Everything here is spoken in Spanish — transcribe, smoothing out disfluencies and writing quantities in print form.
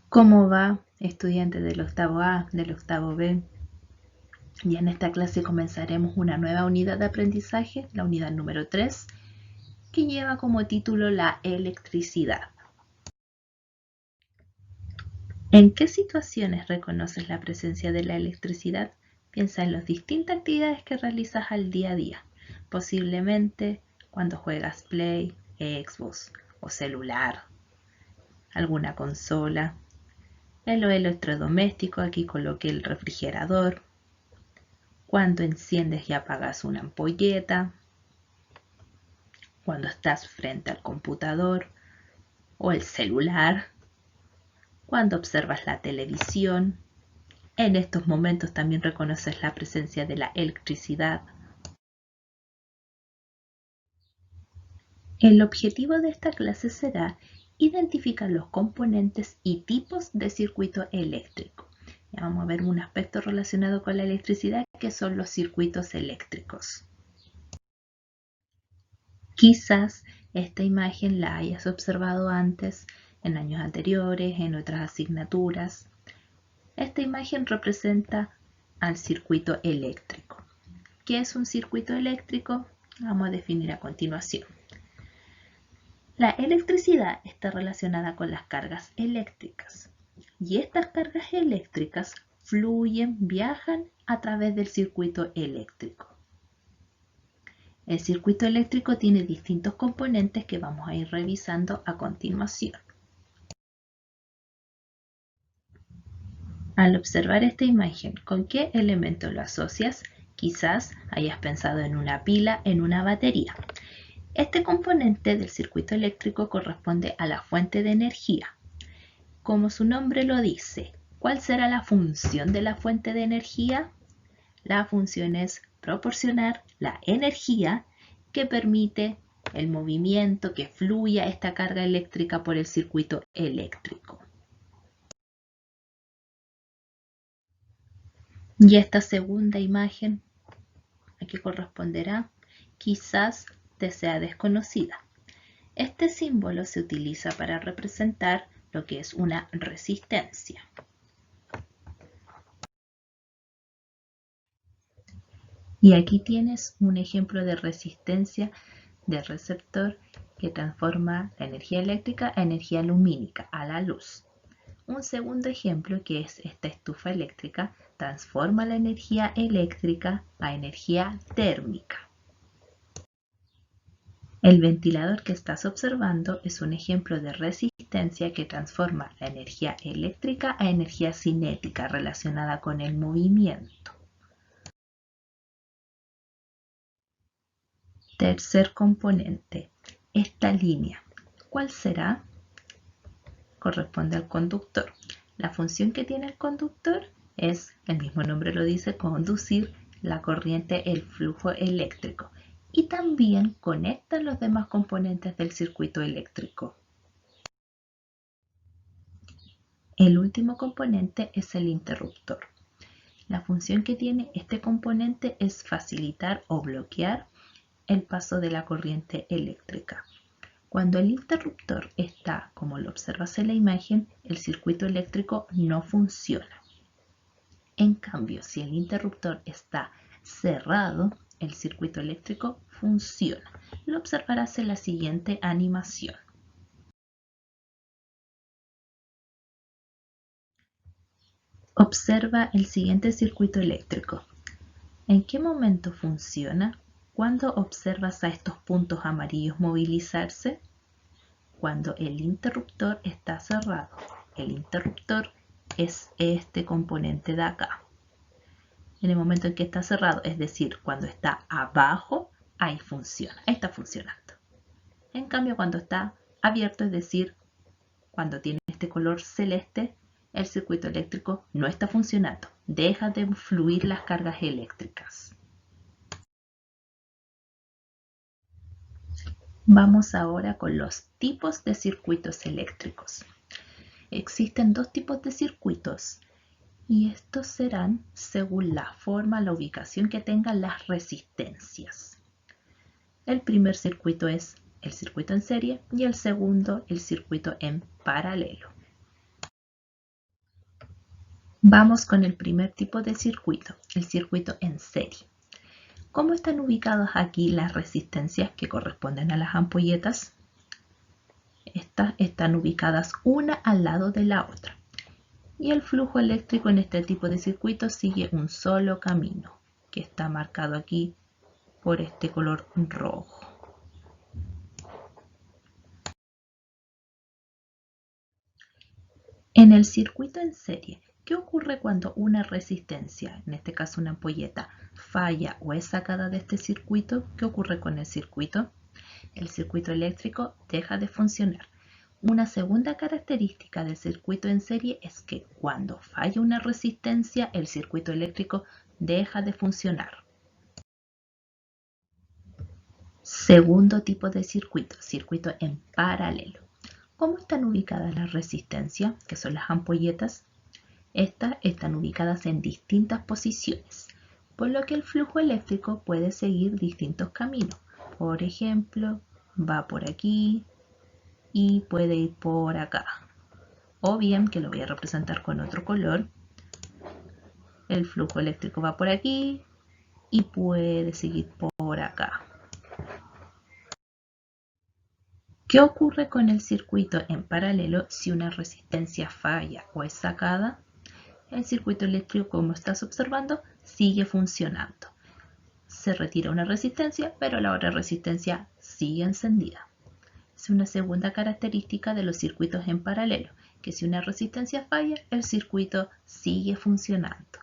¿Cómo va, estudiante del octavo A, del octavo B? Y en esta clase comenzaremos una nueva unidad de aprendizaje, la unidad número 3, que lleva como título la electricidad. ¿En qué situaciones reconoces la presencia de la electricidad? Piensa en las distintas actividades que realizas al día a día. Posiblemente cuando juegas Play, Xbox o celular, alguna consola. En lo electrodoméstico, aquí coloqué el refrigerador. Cuando enciendes y apagas una ampolleta, cuando estás frente al computador o el celular, cuando observas la televisión. En estos momentos también reconoces la presencia de la electricidad. El objetivo de esta clase será identificar los componentes y tipos de circuito eléctrico. Ya vamos a ver un aspecto relacionado con la electricidad, que son los circuitos eléctricos. Quizás esta imagen la hayas observado antes, en años anteriores, en otras asignaturas. Esta imagen representa al circuito eléctrico. ¿Qué es un circuito eléctrico? Vamos a definir a continuación. La electricidad está relacionada con las cargas eléctricas, y estas cargas eléctricas fluyen, viajan a través del circuito eléctrico. El circuito eléctrico tiene distintos componentes que vamos a ir revisando a continuación. Al observar esta imagen, ¿con qué elemento lo asocias? Quizás hayas pensado en una pila, en una batería. Este componente del circuito eléctrico corresponde a la fuente de energía. Como su nombre lo dice, ¿cuál será la función de la fuente de energía? La función es proporcionar la energía que permite el movimiento, que fluya esta carga eléctrica por el circuito eléctrico. Y esta segunda imagen, ¿a qué corresponderá? Quizás te sea desconocida. Este símbolo se utiliza para representar lo que es una resistencia. Y aquí tienes un ejemplo de resistencia de receptor que transforma la energía eléctrica a energía lumínica, a la luz. Un segundo ejemplo, que es esta estufa eléctrica, transforma la energía eléctrica a energía térmica. El ventilador que estás observando es un ejemplo de resistencia que transforma la energía eléctrica a energía cinética relacionada con el movimiento. Tercer componente, esta línea, ¿cuál será? Corresponde al conductor. La función que tiene el conductor es, el mismo nombre lo dice, conducir la corriente, el flujo eléctrico, y también conecta los demás componentes del circuito eléctrico. El último componente es el interruptor. La función que tiene este componente es facilitar o bloquear el paso de la corriente eléctrica. Cuando el interruptor está, como lo observas en la imagen, el circuito eléctrico no funciona. En cambio, si el interruptor está cerrado, el circuito eléctrico funciona. Lo observarás en la siguiente animación. Observa el siguiente circuito eléctrico. ¿En qué momento funciona? ¿Cuándo observas a estos puntos amarillos movilizarse? Cuando el interruptor está cerrado. El interruptor es este componente de acá. En el momento en que está cerrado, es decir, cuando está abajo, ahí funciona, ahí está funcionando. En cambio, cuando está abierto, es decir, cuando tiene este color celeste, el circuito eléctrico no está funcionando. Deja de fluir las cargas eléctricas. Vamos ahora con los tipos de circuitos eléctricos. Existen dos tipos de circuitos y estos serán según la forma, la ubicación que tengan las resistencias. El primer circuito es el circuito en serie y el segundo el circuito en paralelo. Vamos con el primer tipo de circuito, el circuito en serie. ¿Cómo están ubicadas aquí las resistencias que corresponden a las ampolletas? Estas están ubicadas una al lado de la otra. Y el flujo eléctrico en este tipo de circuito sigue un solo camino, que está marcado aquí por este color rojo. En el circuito en serie, ¿qué ocurre cuando una resistencia, en este caso una ampolleta, falla o es sacada de este circuito? ¿Qué ocurre con el circuito? El circuito eléctrico deja de funcionar. Una segunda característica del circuito en serie es que cuando falla una resistencia, el circuito eléctrico deja de funcionar. Segundo tipo de circuito, circuito en paralelo. ¿Cómo están ubicadas las resistencias, que son las ampolletas? Estas están ubicadas en distintas posiciones, por lo que el flujo eléctrico puede seguir distintos caminos. Por ejemplo, va por aquí y puede ir por acá. O bien, que lo voy a representar con otro color, el flujo eléctrico va por aquí y puede seguir por acá. ¿Qué ocurre con el circuito en paralelo si una resistencia falla o es sacada? El circuito eléctrico, como estás observando, sigue funcionando. Se retira una resistencia, pero la otra resistencia sigue encendida. Es una segunda característica de los circuitos en paralelo, que si una resistencia falla, el circuito sigue funcionando.